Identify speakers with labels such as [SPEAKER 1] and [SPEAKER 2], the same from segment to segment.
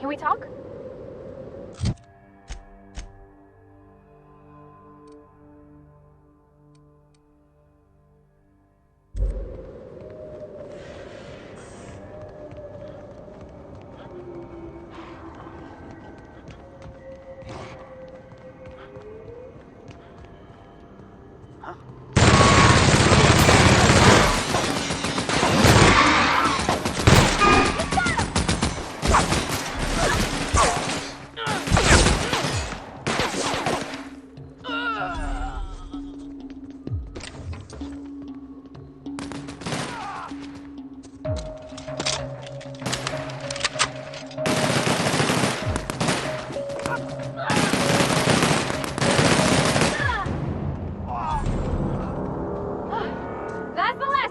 [SPEAKER 1] Can we talk?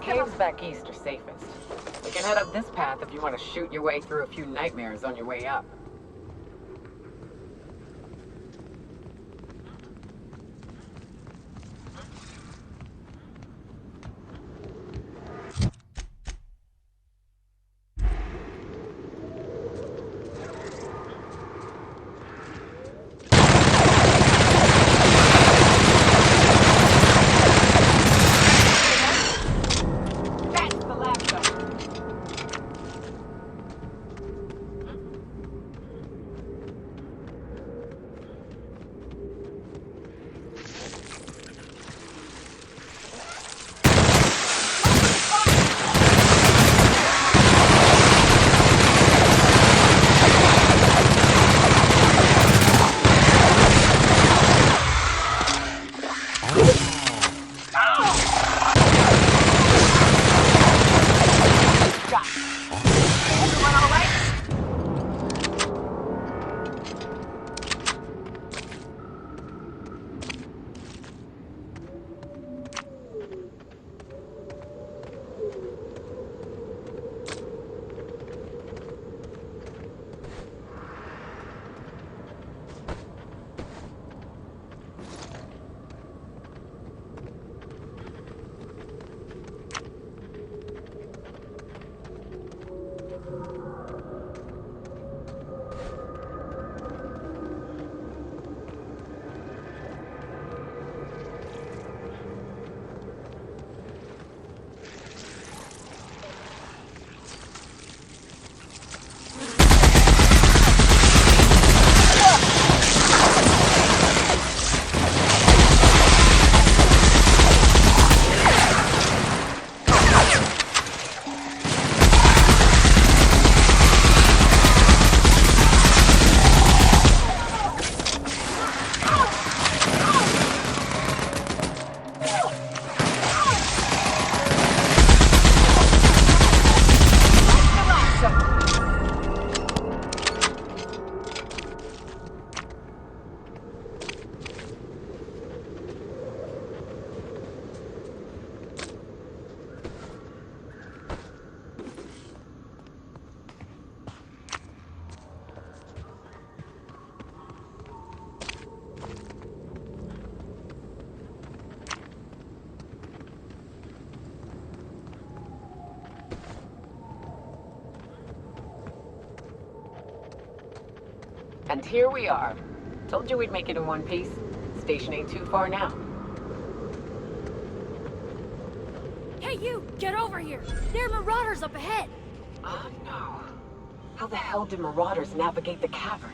[SPEAKER 2] Caves back east are safest. We can head up this path if you want to shoot your way through a few nightmares on your way up. And here we are. Told you we'd make it in one piece. Station ain't too far now.
[SPEAKER 1] Hey you! Get over here! There are marauders up ahead!
[SPEAKER 2] Oh no. How the hell did marauders navigate the caverns?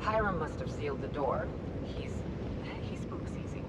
[SPEAKER 2] Hiram must have sealed the door. He spooks easy.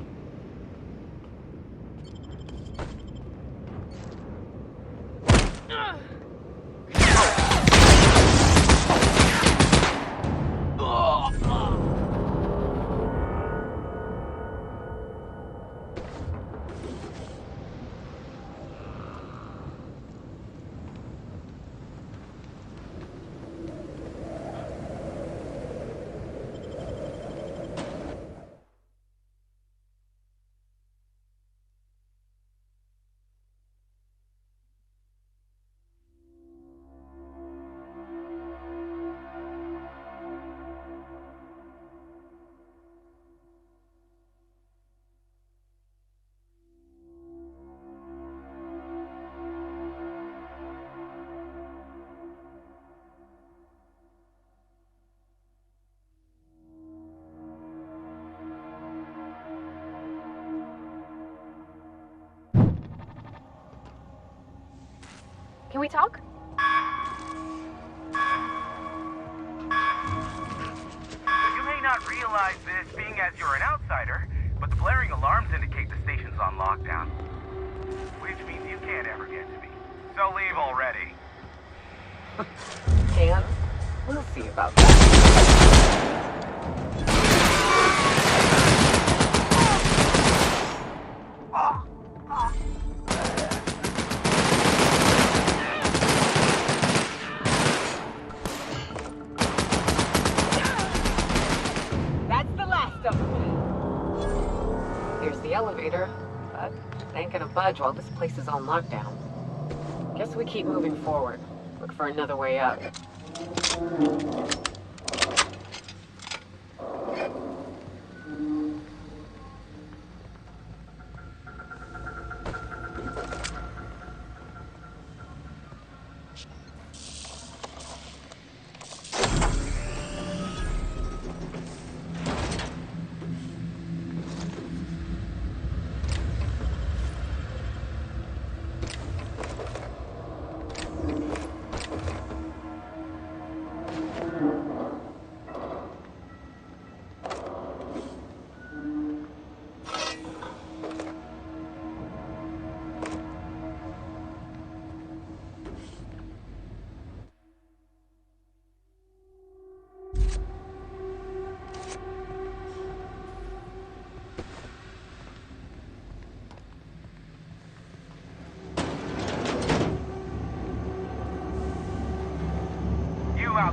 [SPEAKER 1] Can we talk?
[SPEAKER 3] You may not realize this, being as you're an outsider, but the blaring alarms indicate the station's on lockdown. Which means you can't ever get to me. So leave already.
[SPEAKER 2] Can? We'll see about that. Elevator, but it ain't gonna budge while this place is on lockdown. Guess we keep moving forward. Look for another way up.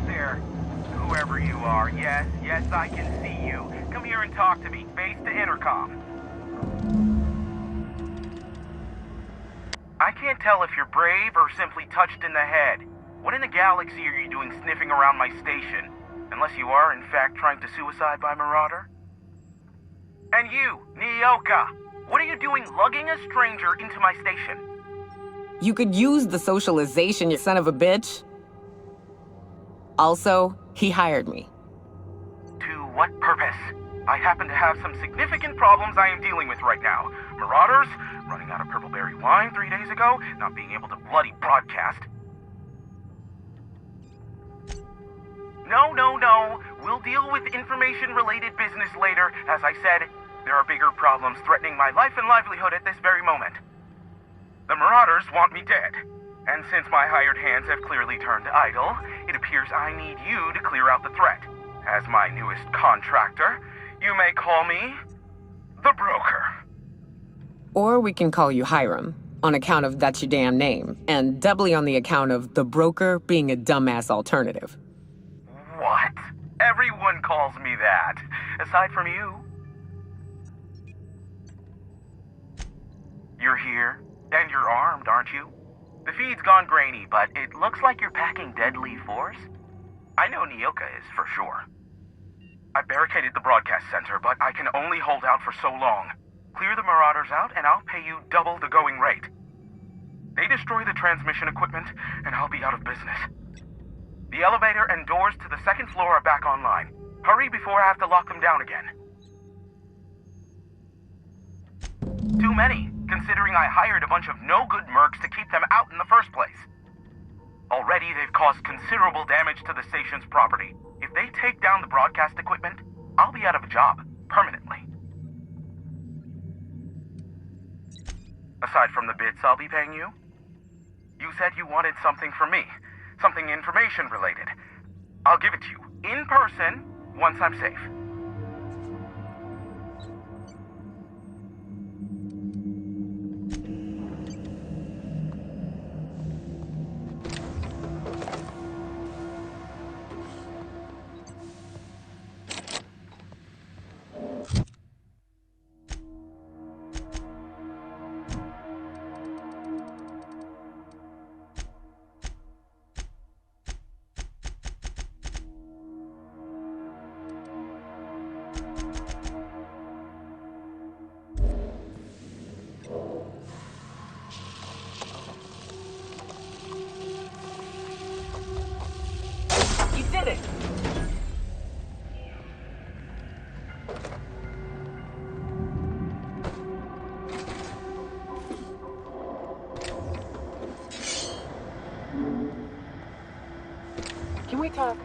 [SPEAKER 3] there. Whoever you are, yes, I can see you. Come here and talk to me. Base to intercom. I can't tell if you're brave or simply touched in the head. What in the galaxy are you doing sniffing around my station? Unless you are, in fact, trying to suicide by Marauder? And you, Nyoka, what are you doing lugging a stranger into my station?
[SPEAKER 2] You could use the socialization, you son of a bitch. Also, he hired me.
[SPEAKER 3] To what purpose? I happen to have some significant problems I am dealing with right now. Marauders, running out of purple berry wine 3 days ago, not being able to bloody broadcast. No. We'll deal with information-related business later. As I said, there are bigger problems threatening my life and livelihood at this very moment. The Marauders want me dead. And since my hired hands have clearly turned idle, it appears I need you to clear out the threat. As my newest contractor, you may call me the Broker.
[SPEAKER 2] Or we can call you Hiram, on account of that's your damn name, and doubly on the account of the Broker being a dumbass alternative.
[SPEAKER 3] What? Everyone calls me that, aside from you. You're here, and you're armed, aren't you? The feed's gone grainy, but it looks like you're packing deadly force. I know Nyoka is, for sure. I barricaded the broadcast center, but I can only hold out for so long. Clear the Marauders out, and I'll pay you double the going rate. They destroy the transmission equipment, and I'll be out of business. The elevator and doors to the second floor are back online. Hurry before I have to lock them down again. Too many, considering I hired a bunch of no-good mercs to keep them out in the first place. Already, they've caused considerable damage to the station's property. If they take down the broadcast equipment, I'll be out of a job, permanently. Aside from the bits I'll be paying you, you said you wanted something from me. Something information-related. I'll give it to you, in person, once I'm safe.
[SPEAKER 2] Did it! Can we talk?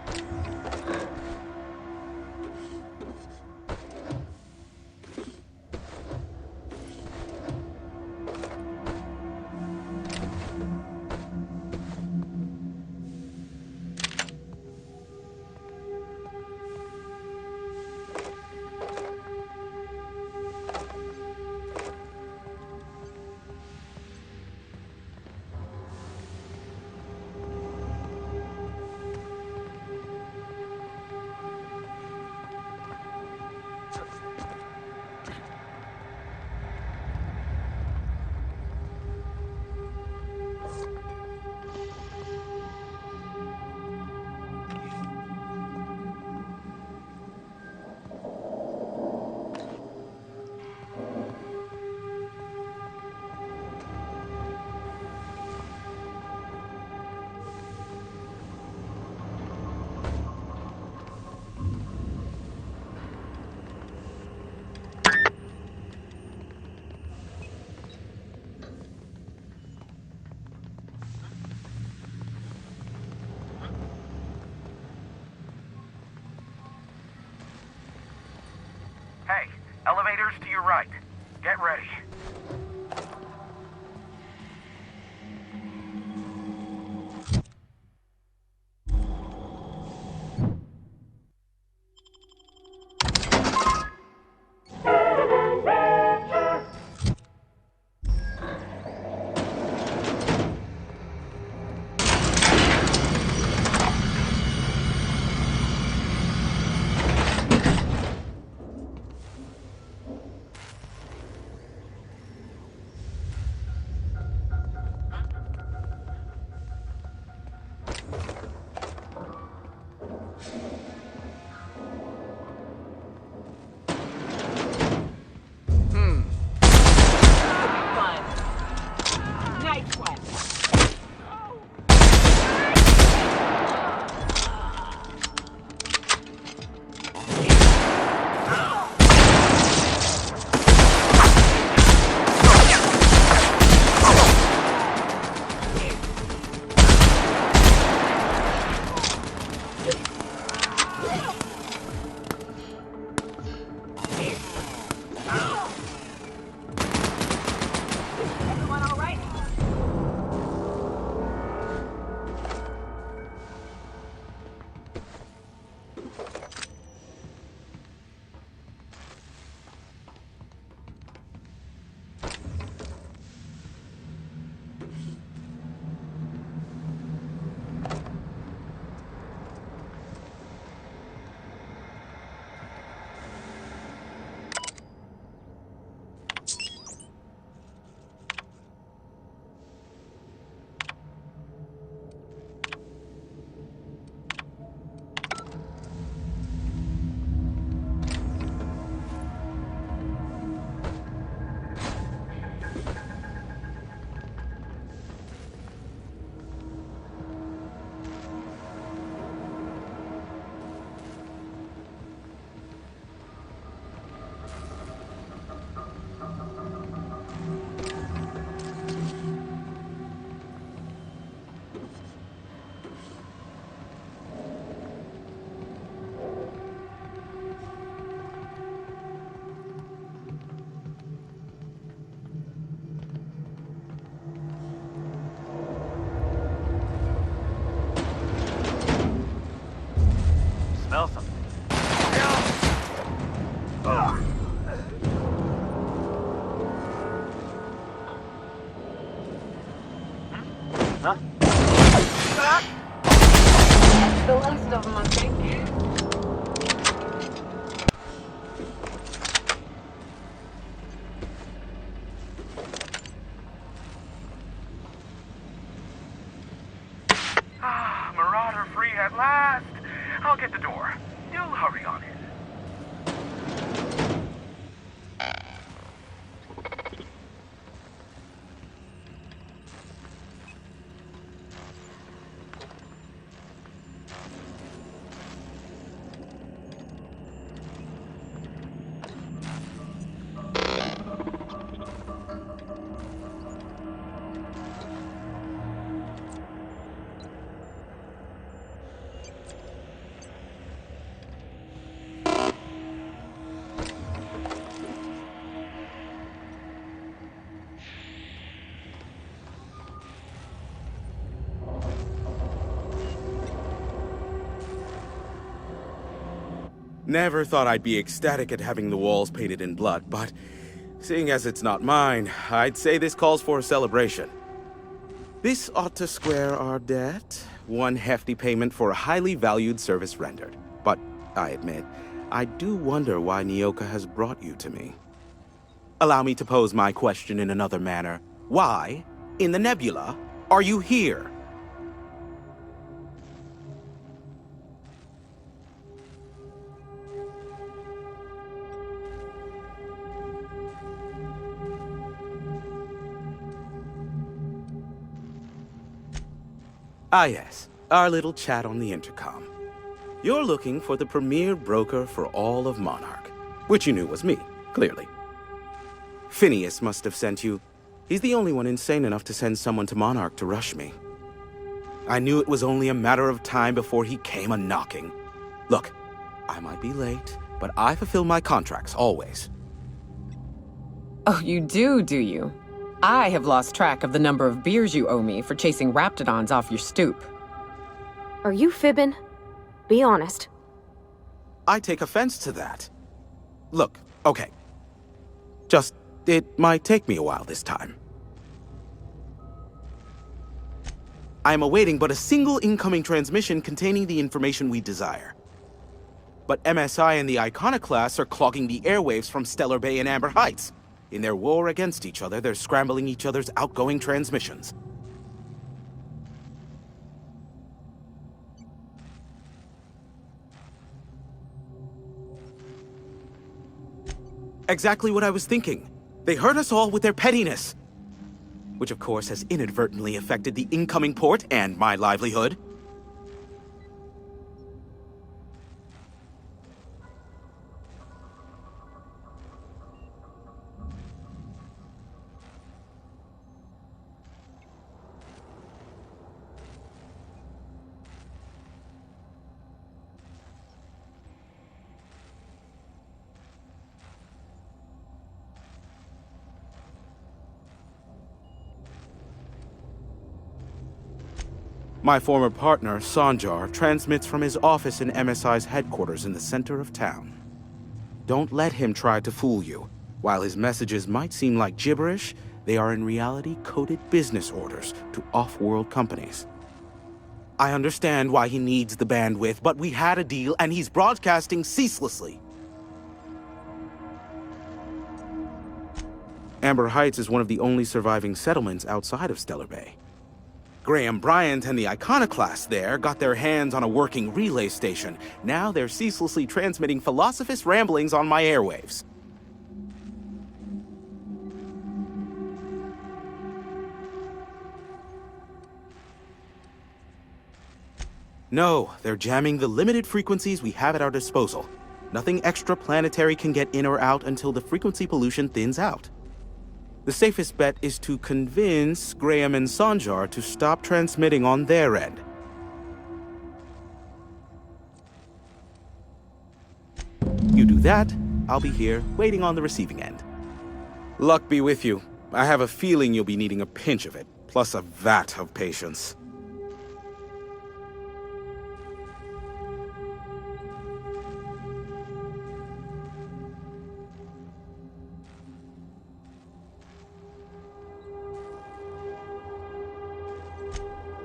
[SPEAKER 2] Hey, elevators to your right. Get ready. Fun. Nice one. Everyone all right?
[SPEAKER 3] Smell something. Huh?
[SPEAKER 2] The last of them, I think.
[SPEAKER 3] Marauder free at last. I'll get the door. Do hurry on in.
[SPEAKER 4] Never thought I'd be ecstatic at having the walls painted in blood, but seeing as it's not mine, I'd say this calls for a celebration. This ought to square our debt. One hefty payment for a highly valued service rendered. But I admit, I do wonder why Nyoka has brought you to me. Allow me to pose my question in another manner. Why, in the nebula, are you here? Ah yes, our little chat on the intercom. You're looking for the premier broker for all of Monarch, which you knew was me, clearly. Phineas must have sent you. He's the only one insane enough to send someone to Monarch to rush me. I knew it was only a matter of time before he came a-knocking. Look, I might be late, but I fulfill my contracts, always.
[SPEAKER 5] Oh, you do you? I have lost track of the number of beers you owe me for chasing raptidons off your stoop.
[SPEAKER 1] Are you fibbing? Be honest.
[SPEAKER 4] I take offense to that. Look, okay. Just, it might take me a while this time. I am awaiting but a single incoming transmission containing the information we desire. But MSI and the Iconoclasts are clogging the airwaves from Stellar Bay and Amber Heights. In their war against each other, they're scrambling each other's outgoing transmissions. Exactly what I was thinking. They hurt us all with their pettiness. Which of course has inadvertently affected the incoming port and my livelihood. My former partner, Sanjar, transmits from his office in MSI's headquarters in the center of town. Don't let him try to fool you. While his messages might seem like gibberish, they are in reality coded business orders to off-world companies. I understand why he needs the bandwidth, but we had a deal and he's broadcasting ceaselessly. Amber Heights is one of the only surviving settlements outside of Stellar Bay. Graham Bryant and the Iconoclasts there got their hands on a working relay station. Now they're ceaselessly transmitting Philosophist ramblings on my airwaves. No, they're jamming the limited frequencies we have at our disposal. Nothing extraplanetary can get in or out until the frequency pollution thins out. The safest bet is to convince Graham and Sanjar to stop transmitting on their end. You do that, I'll be here, waiting on the receiving end. Luck be with you. I have a feeling you'll be needing a pinch of it, plus a vat of patience.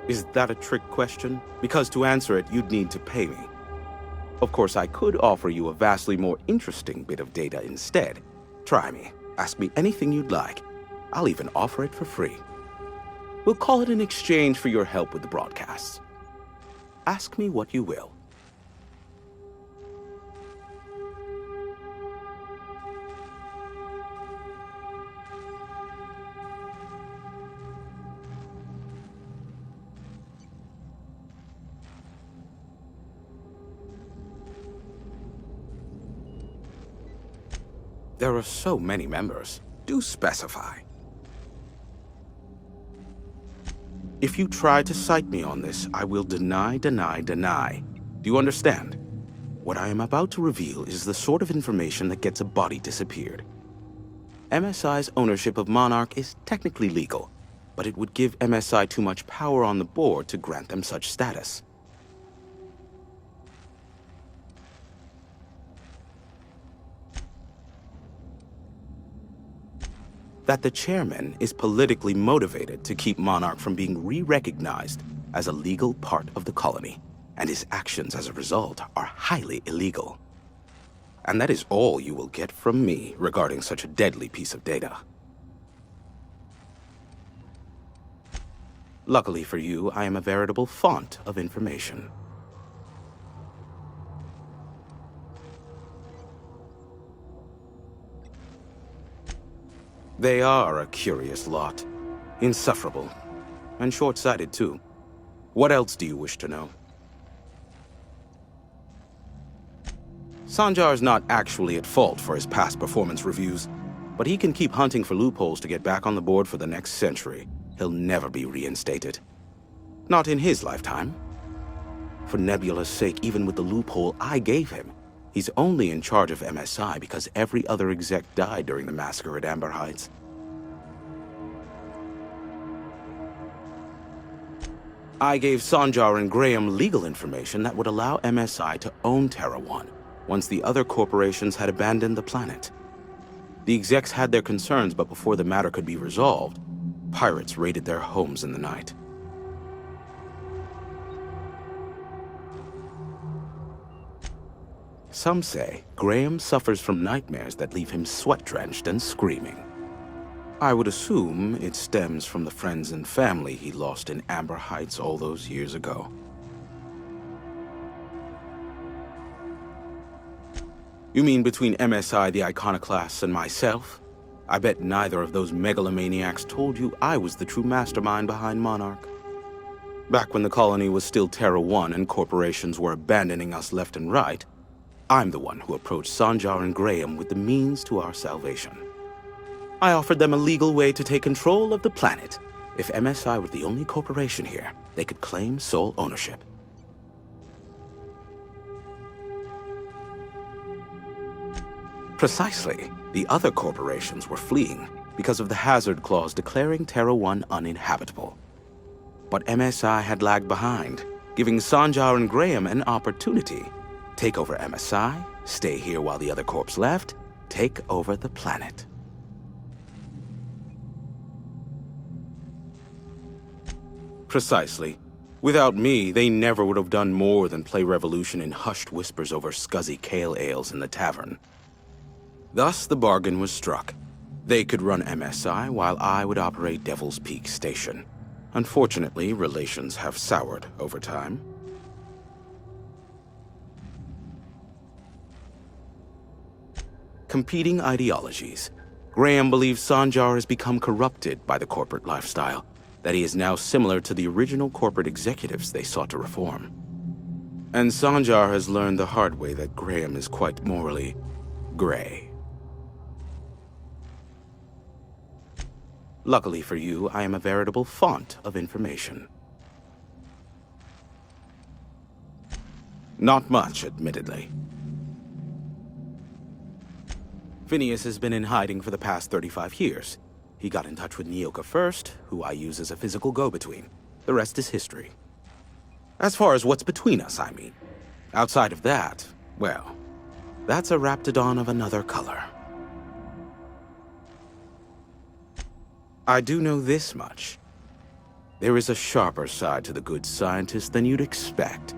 [SPEAKER 4] Is that a trick question? Because to answer it, you'd need to pay me. Of course, I could offer you a vastly more interesting bit of data instead. Try me. Ask me anything you'd like. I'll even offer it for free. We'll call it an exchange for your help with the broadcasts. Ask me what you will. There are so many members. Do specify. If you try to cite me on this, I will deny. Do you understand? What I am about to reveal is the sort of information that gets a body disappeared. MSI's ownership of Monarch is technically legal, but it would give MSI too much power on the board to grant them such status. That the chairman is politically motivated to keep Monarch from being re-recognized as a legal part of the colony, and his actions as a result are highly illegal. And that is all you will get from me regarding such a deadly piece of data. Luckily for you, I am a veritable font of information. They are a curious lot. Insufferable. And short-sighted, too. What else do you wish to know? Sanjar's not actually at fault for his past performance reviews, but he can keep hunting for loopholes to get back on the board for the next century. He'll never be reinstated. Not in his lifetime. For Nebula's sake, even with the loophole I gave him, he's only in charge of MSI because every other exec died during the massacre at Amber Heights. I gave Sanjar and Graham legal information that would allow MSI to own Terra 1, once the other corporations had abandoned the planet. The execs had their concerns, but before the matter could be resolved, pirates raided their homes in the night. Some say Graham suffers from nightmares that leave him sweat-drenched and screaming. I would assume it stems from the friends and family he lost in Amber Heights all those years ago. You mean between MSI, the Iconoclasts, and myself? I bet neither of those megalomaniacs told you I was the true mastermind behind Monarch. Back when the colony was still Terra 1 and corporations were abandoning us left and right, I'm the one who approached Sanjar and Graham with the means to our salvation. I offered them a legal way to take control of the planet. If MSI were the only corporation here, they could claim sole ownership. Precisely. The other corporations were fleeing because of the hazard clause declaring Terra 1 uninhabitable. But MSI had lagged behind, giving Sanjar and Graham an opportunity. Take over MSI, stay here while the other corps left, take over the planet. Precisely. Without me, they never would have done more than play Revolution in hushed whispers over scuzzy kale ales in the tavern. Thus, the bargain was struck. They could run MSI while I would operate Devil's Peak Station. Unfortunately, relations have soured over time. Competing ideologies. Graham believes Sanjar has become corrupted by the corporate lifestyle, that he is now similar to the original corporate executives they sought to reform. And Sanjar has learned the hard way that Graham is quite morally gray. Luckily for you, I am a veritable font of information. Not much, admittedly. Phineas has been in hiding for the past 35 years. He got in touch with Nyoka first, who I use as a physical go-between. The rest is history. As far as what's between us, I mean. Outside of that, well, that's a Raptidon of another color. I do know this much. There is a sharper side to the good scientist than you'd expect.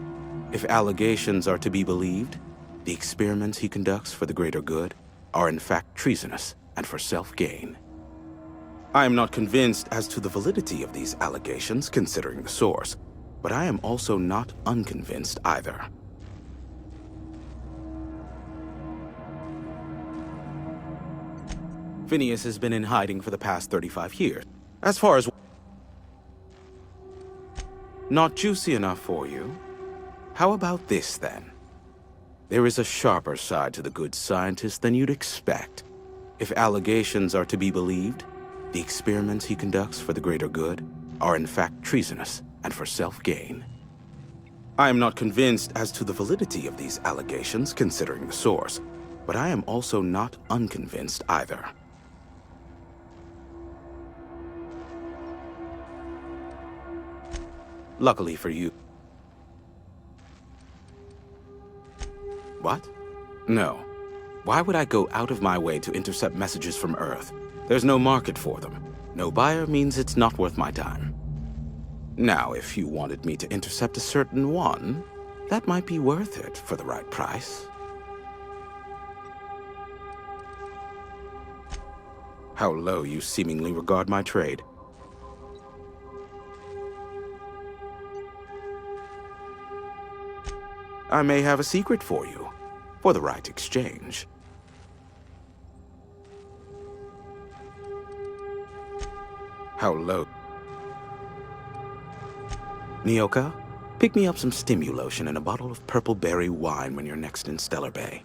[SPEAKER 4] If allegations are to be believed, the experiments he conducts for the greater good are in fact treasonous and for self-gain. I am not convinced as to the validity of these allegations, considering the source, but I am also not unconvinced either. Phineas has been in hiding for the past 35 years. As far as... Not juicy enough for you? How about this, then? There is a sharper side to the good scientist than you'd expect. If allegations are to be believed, the experiments he conducts for the greater good are in fact treasonous and for self-gain. I am not convinced as to the validity of these allegations, considering the source, but I am also not unconvinced either. Luckily for you. What? No. Why would I go out of my way to intercept messages from Earth? There's no market for them. No buyer means it's not worth my time. Now, if you wanted me to intercept a certain one, that might be worth it for the right price. How low you seemingly regard my trade. I may have a secret for you, for the right exchange. How low? Nyoka, pick me up some Stimulotion and a bottle of purple berry wine when you're next in Stellar Bay.